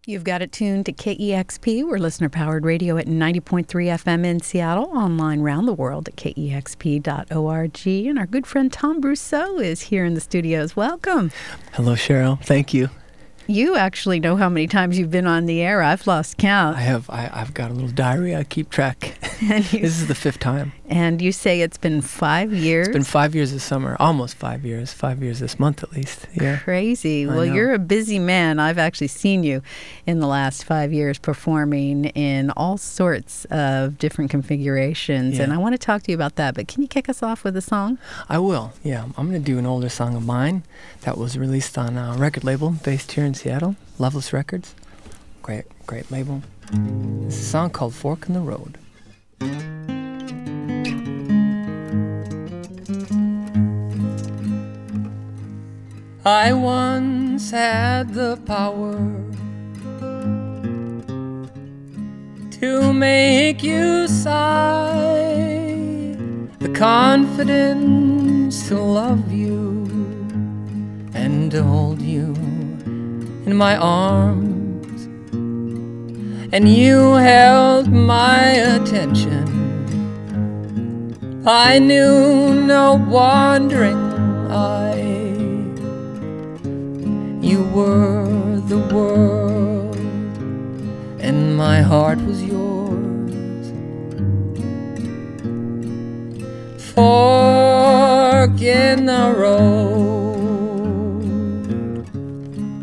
You've got it tuned to KEXP. We're listener-powered radio at 90.3 FM in Seattle, online around the world at KEXP.org. And our good friend Tom Brosseau is here in the studios. Welcome. Hello, Cheryl. Thank you. You actually know how many times you've been on the air. I've lost count. I have. I've got a little diary. I keep track. This is the 5th time. And you say it's been 5 years? It's been 5 years this summer. Almost 5 years. 5 years this month, at least. Yeah. Crazy. Well, you're a busy man. I've actually seen you in the last 5 years performing in all sorts of different configurations. Yeah. And I want to talk to you about that. But can you kick us off with a song? I will. Yeah. I'm going to do an older song of mine that was released on a record label based here in Seattle, Loveless Records. Great label. It's a song called Fork in the Road. I once had the power to make you sigh, the confidence to love you and to hold you in my arms, and you held my attention. I knew no wandering eye. You were the world, and my heart was yours. Fork in the road,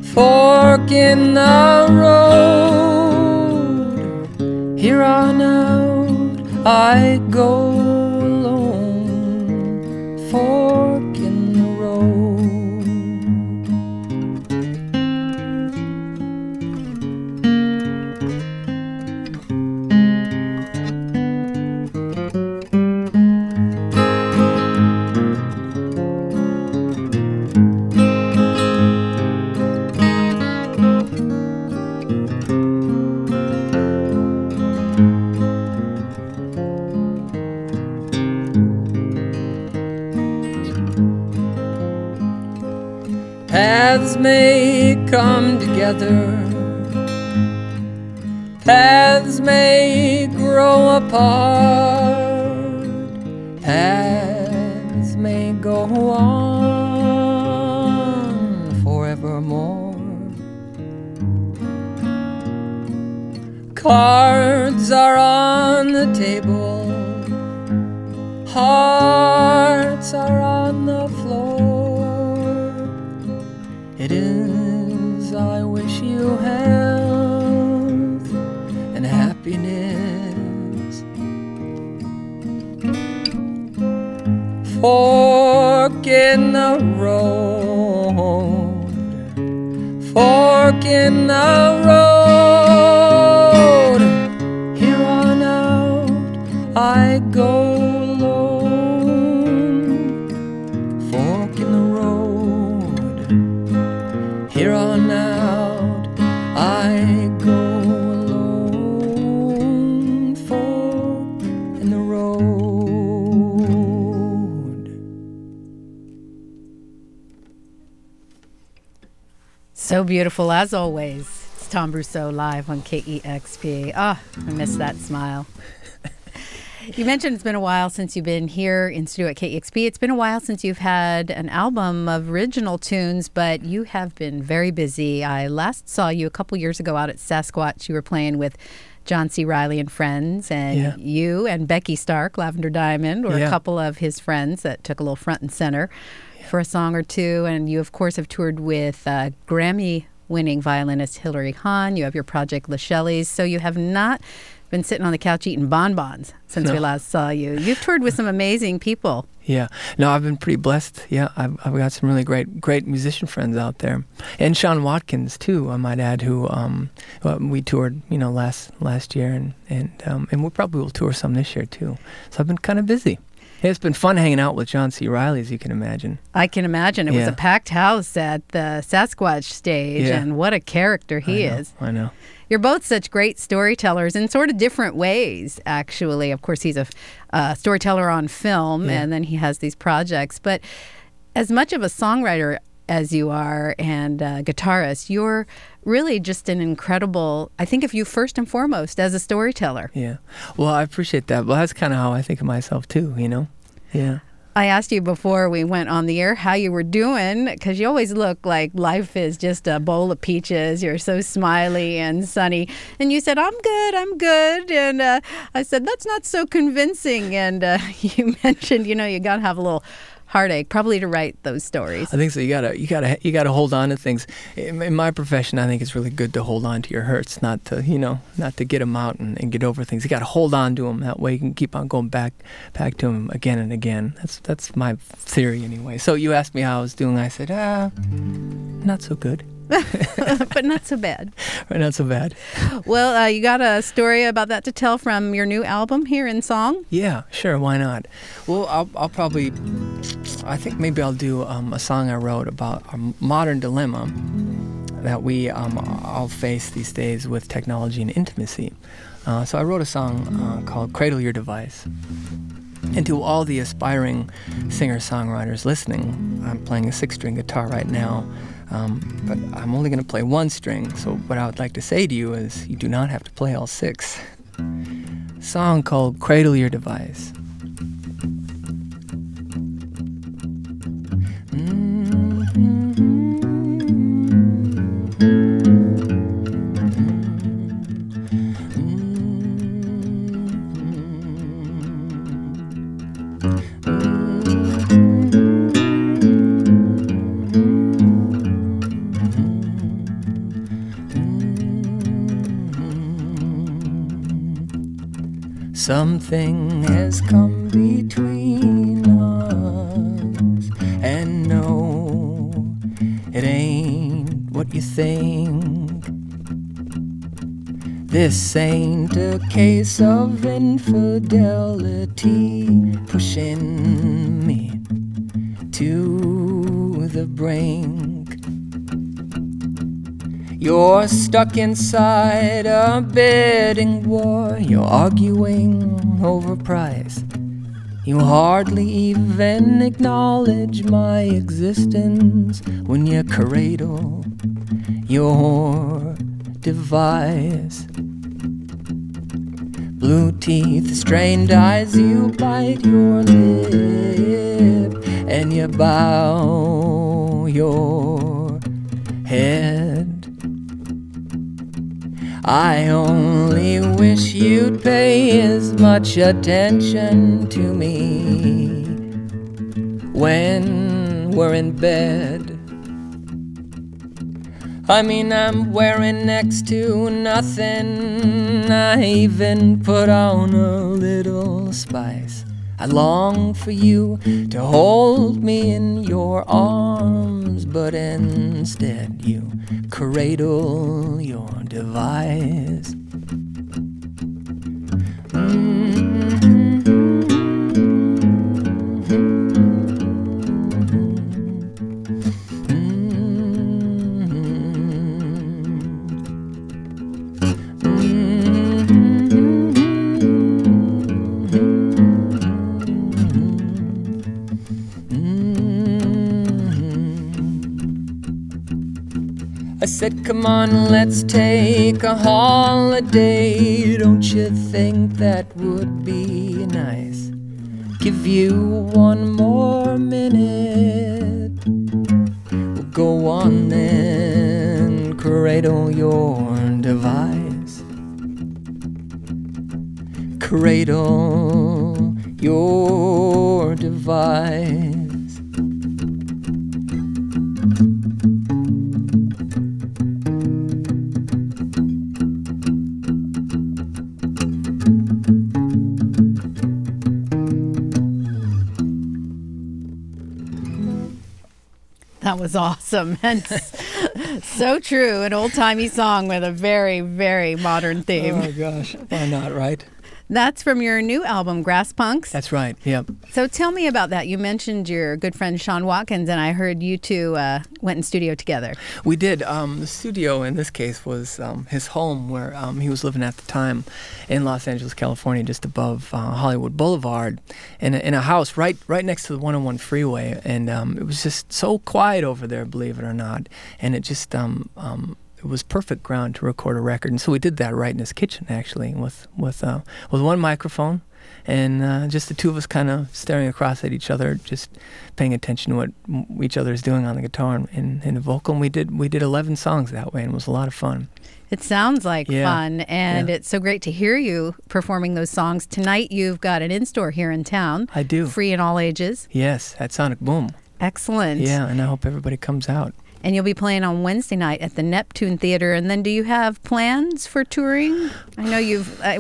fork in the road. Here on out I go alone. Fork in the road. Paths may come together, paths may grow apart, paths may go on forevermore. Cards are on the table, hearts are on the floor. It is, I wish you health and happiness. Fork in the road, fork in the road. Here on out I go alone. Fork in the road. Here on out I go alone. Fork in the road. So beautiful as always. It's Tom Brosseau live on KEXP. I miss that smile. You mentioned it's been a while since you've been here in studio at KEXP. It's been a while since you've had an album of original tunes, but you have been very busy. I last saw you a couple years ago out at Sasquatch. You were playing with John C. Reilly and friends, and you and Becky Stark, Lavender Diamond, were a couple of his friends that took a little front and center for a song or two. And you, of course, have toured with Grammy-winning violinist Hilary Hahn. You have your project, Le Shelley's. So you have not been sitting on the couch eating bonbons since we last saw you. You've toured with some amazing people. Yeah. No, I've been pretty blessed. Yeah, I've got some really great musician friends out there. And Sean Watkins, too, I might add, who we toured, last year. And we probably will tour some this year, too. So I've been kind of busy. It's been fun hanging out with John C. Reilly, as you can imagine. I can imagine. It was a packed house at the Sasquatch stage, and what a character he is. I know. You're both such great storytellers in sort of different ways, actually. Of course, he's a storyteller on film, and then he has these projects. But as much of a songwriter as you are and guitarist, you're really just an incredible, I think of you first and foremost as a storyteller. Yeah. Well, I appreciate that. Well, that's kind of how I think of myself too, you know? Yeah. I asked you before we went on the air how you were doing, because you always look like life is just a bowl of peaches. You're so smiley and sunny. And you said, I'm good. And I said, that's not so convincing. And you mentioned, you got to have a little heartache probably to write those stories. I think so. You gotta hold on to things. In my profession, I think it's really good to hold on to your hurts, not to get them out and get over things. You got to hold on to them. That way you can keep on going back to them again and again. That's my theory anyway. So you asked me how I was doing. I said, not so good. But not so bad. Right, not so bad. Well, you got a story about that to tell from your new album here in song? Yeah, sure. Why not? Well, I'll probably, I think maybe I'll do a song I wrote about a modern dilemma that we all face these days with technology and intimacy. So I wrote a song called Cradle Your Device. And to all the aspiring singer-songwriters listening, I'm playing a 6-string guitar right now. But I'm only going to play 1 string, so what I would like to say to you is you do not have to play all 6. A song called Cradle Your Device. Something has come between us, and no, it ain't what you think. This ain't a case of infidelity pushing me to the brink. You're stuck inside a bidding war. You're arguing over price. You hardly even acknowledge my existence when you cradle your device. Blue teeth, strained eyes, you bite your lip and you bow your head. I only wish you'd pay as much attention to me when we're in bed. I mean, I'm wearing next to nothing. I even put on a little spice. I long for you to hold me in your arms, but instead you cradle your device. I said, come on, let's take a holiday. Don't you think that would be nice? Give you one more minute. We'll go on then, cradle your device. Cradle your device. That was awesome and so true. An old-timey song with a very, very modern theme. Oh, gosh. Why not, right? That's from your new album, Grass Punks. That's right. Yep. So tell me about that. You mentioned your good friend Sean Watkins, and I heard you two went in studio together. We did. The studio in this case was his home, where he was living at the time in Los Angeles, California, just above Hollywood Boulevard, in a house right next to the 101 freeway. And it was just so quiet over there, believe it or not. And it just it was perfect ground to record a record. And so we did that right in his kitchen, actually, with one microphone, and just the two of us kind of staring across at each other, just paying attention to what each other is doing on the guitar and the vocal. And we did 11 songs that way, and it was a lot of fun. It sounds like fun, and it's so great to hear you performing those songs. Tonight you've got an in-store here in town. I do. Free in all ages. Yes, at Sonic Boom. Excellent. Yeah, and I hope everybody comes out. And you'll be playing on Wednesday night at the Neptune Theater. And then do you have plans for touring? I know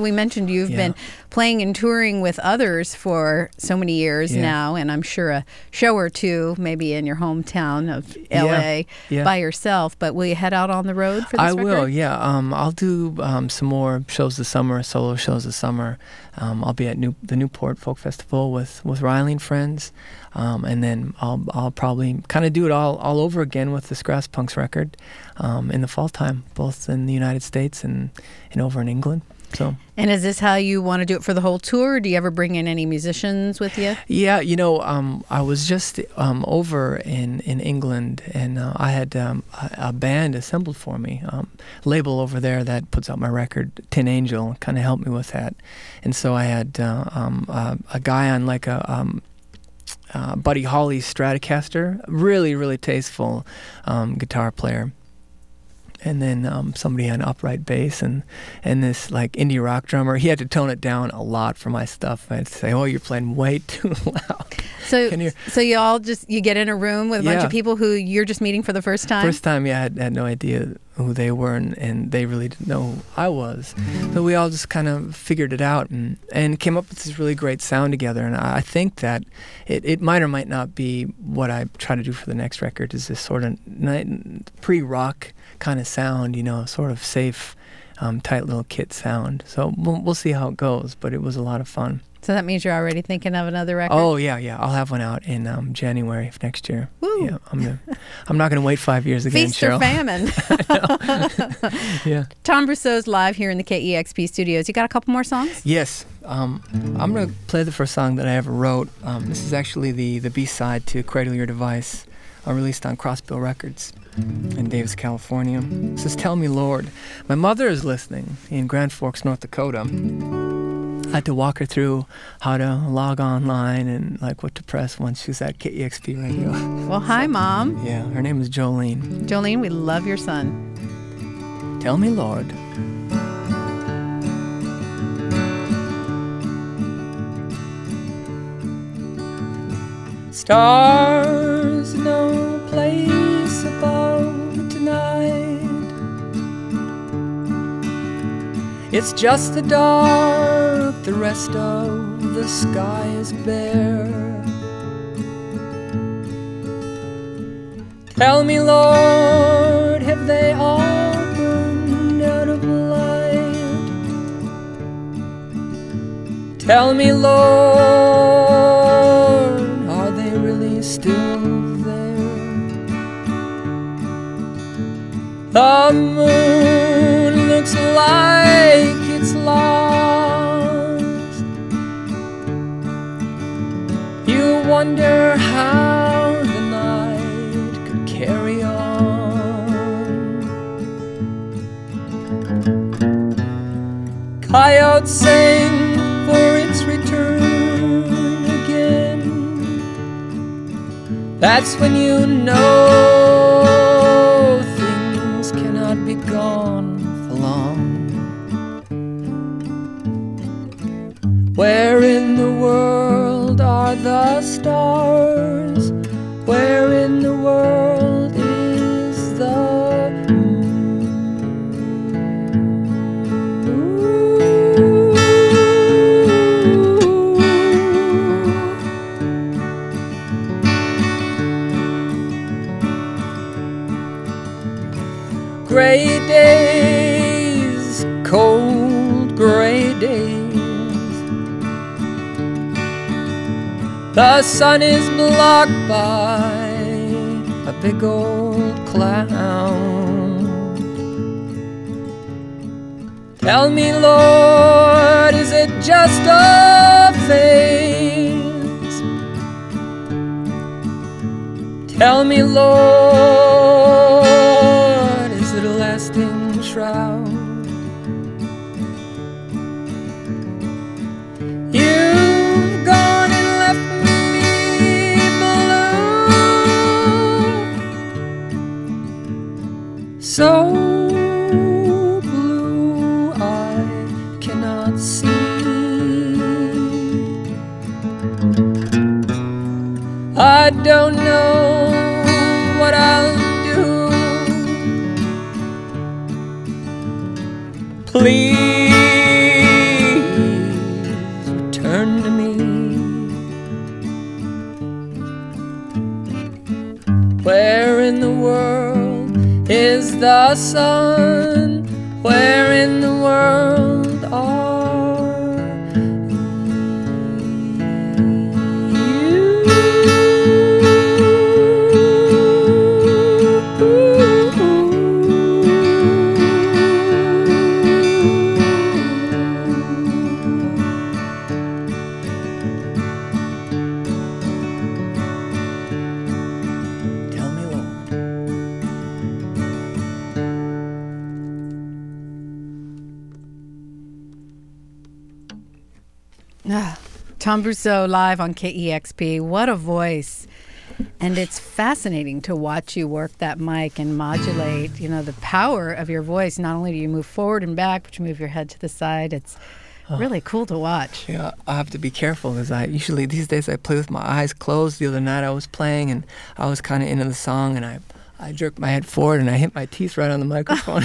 we mentioned you've been playing and touring with others for so many years now, and I'm sure a show or two maybe in your hometown of L.A. By yourself. But will you head out on the road for this record? I will, yeah. I'll do some more shows this summer, solo shows this summer. I'll be at the Newport Folk Festival with Riley and friends. And then I'll probably kind of do it all over again with this Grass Punks record in the fall time, both in the United States and over in England. So. And is this how you want to do it for the whole tour? Or do you ever bring in any musicians with you? Yeah, I was just over in England, and I had a band assembled for me, label over there that puts out my record, Tin Angel, kind of helped me with that. And so I had a guy on like a Buddy Holly Stratocaster, really, really tasteful guitar player. And then somebody had an upright bass and this like indie rock drummer. He had to tone it down a lot for my stuff. I'd say, "Oh, you're playing way too loud." So you all you get in a room with a bunch of people who you're just meeting for the first time? First time, yeah. I had no idea who they were, and they really didn't know who I was. So we all just kind of figured it out and came up with this really great sound together. And I think that it might or might not be what I try to do for the next record, is this sort of pre-rock kind of sound, sort of safe, tight little kit sound. So we'll see how it goes, but it was a lot of fun. So that means you're already thinking of another record? Oh, yeah. I'll have one out in January of next year. Woo. Yeah, I'm not going to wait 5 years again, Feast Cheryl. or famine. Yeah. Tom Brosseau's live here in the KEXP studios. You got a couple more songs? Yes. I'm going to play the first song that I ever wrote. This is actually the B-side to Cradle Your Device, released on Crossbill Records in Davis, California. This is Tell Me Lord. My mother is listening in Grand Forks, North Dakota. I had to walk her through how to log online and like what to press once she was at KEXP radio. Well, hi, Mom. Yeah, her name is Jolene. Jolene, we love your son. Tell me, Lord. Stars, no place above tonight. It's just the dark, the rest of the sky is bare. Tell me, Lord, have they all burned out of light? Tell me, Lord, are they really still there? The moon looks like it's lost. You wonder how the night could carry on. Coyotes sing for its return again. That's when you know things cannot be gone for long. Where in the world are the stars? Where in the world is the gray days, cold gray days, The sun is blocked by a big old cloud. Tell me, Lord, is it just a phase? Tell me, Lord, is it a lasting shroud? You've gone and left me blue, so blue I cannot see. I don't know what I'll do. Please return to me. Where in the world is the sun? Where in the world are you? Tell me, Lord. Tom Brosseau live on KEXP. What a voice. And it's fascinating to watch you work that mic and modulate, you know, the power of your voice. Not only do you move forward and back, but you move your head to the side. It's really cool to watch. Yeah, I have to be careful because I usually these days I play with my eyes closed. The other night I was playing and I was kind of into the song and I jerked my head forward and I hit my teeth right on the microphone.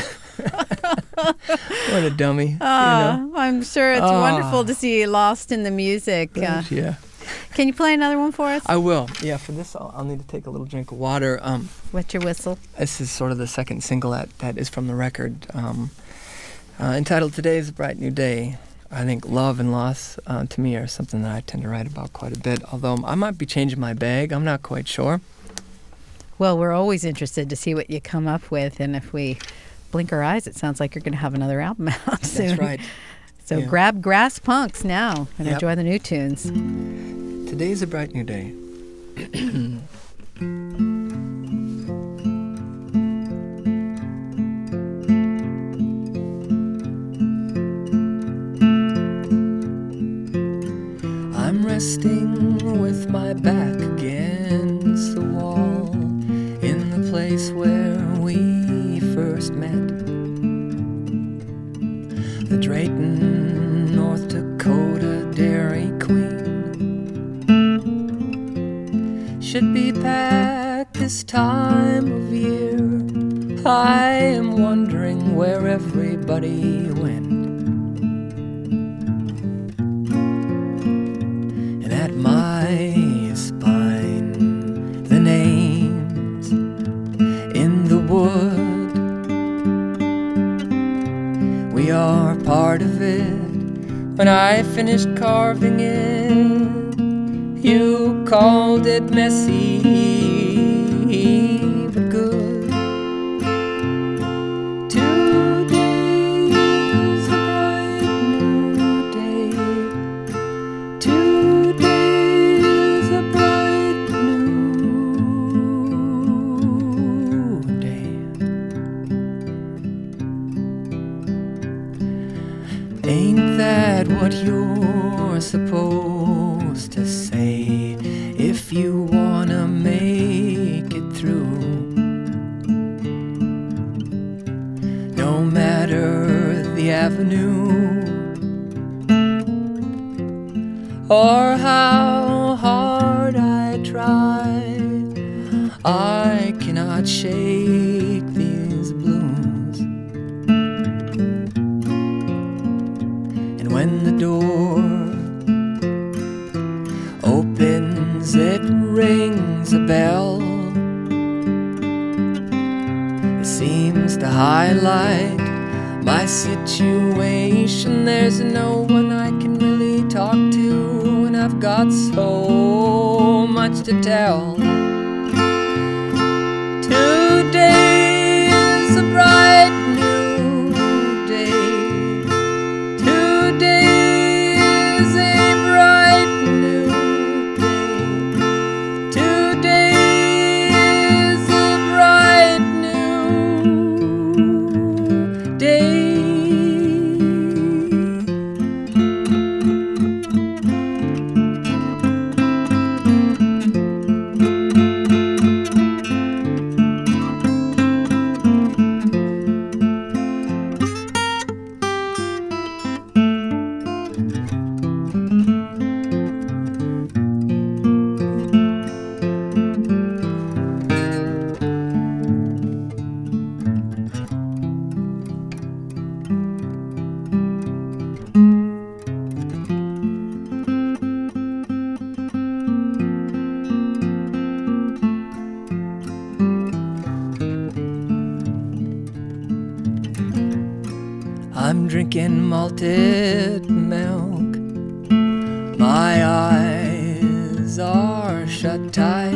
What a dummy. You know? I'm sure it's wonderful to see you lost in the music. Yeah. Can you play another one for us? I will. Yeah, for this I'll need to take a little drink of water. What's your whistle? This is sort of the second single that is from the record, entitled Today is a Bright New Day. I think love and loss to me are something that I tend to write about quite a bit, although I might be changing my bag. I'm not quite sure. Well, we're always interested to see what you come up with, and if we blink our eyes, it sounds like you're going to have another album out soon. That's right. So Yeah. grab Grass Punks now and Yep. enjoy the new tunes. Today's a bright new day. I'm resting with my back against the wall in the place where we first met. The Drayton, North Dakota Dairy Queen should be packed this time of year. I am wondering where everybody went. And at my spine, the names in the wood. We are part of it. When I finished carving it, you called it messy, but good. Today's a bright new day. Today's a bright new day. Ain't that what you're supposed to say if you wanna make it through? No matter the avenue or how hard I try, I cannot shake these blues. And when the door opens, it rings a bell. It seems to highlight my situation. There's no one I can really talk to, and I I've got so much to tell. Today is a bright new day. Today is a bright new day. Today is a bright new day. I'm drinking malted milk. My eyes are shut tight.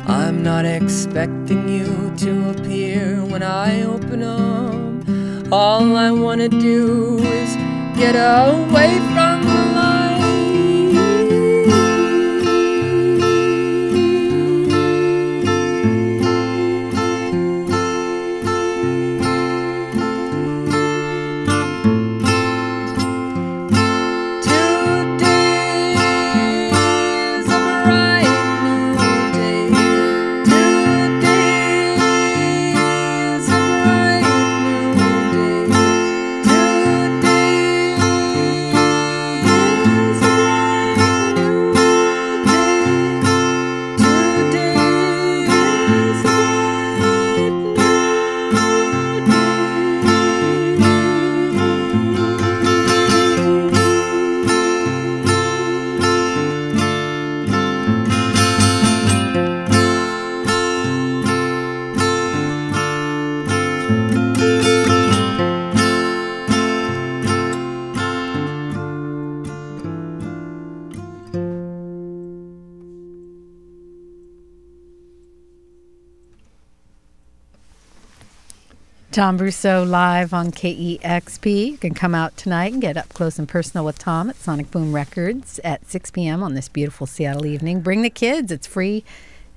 I'm not expecting you to appear when I open them. All I want to do is get away from the light. Tom Brosseau live on KEXP. You can come out tonight and get up close and personal with Tom at Sonic Boom Records at 6 p.m. on this beautiful Seattle evening. Bring the kids. It's free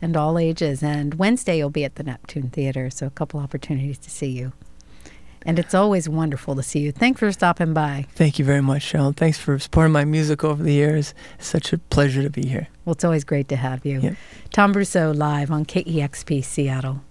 and all ages. And Wednesday you'll be at the Neptune Theater, so a couple opportunities to see you. And it's always wonderful to see you. Thanks for stopping by. Thank you very much, Cheryl. Thanks for supporting my music over the years. It's such a pleasure to be here. Well, it's always great to have you. Yep. Tom Brosseau live on KEXP Seattle.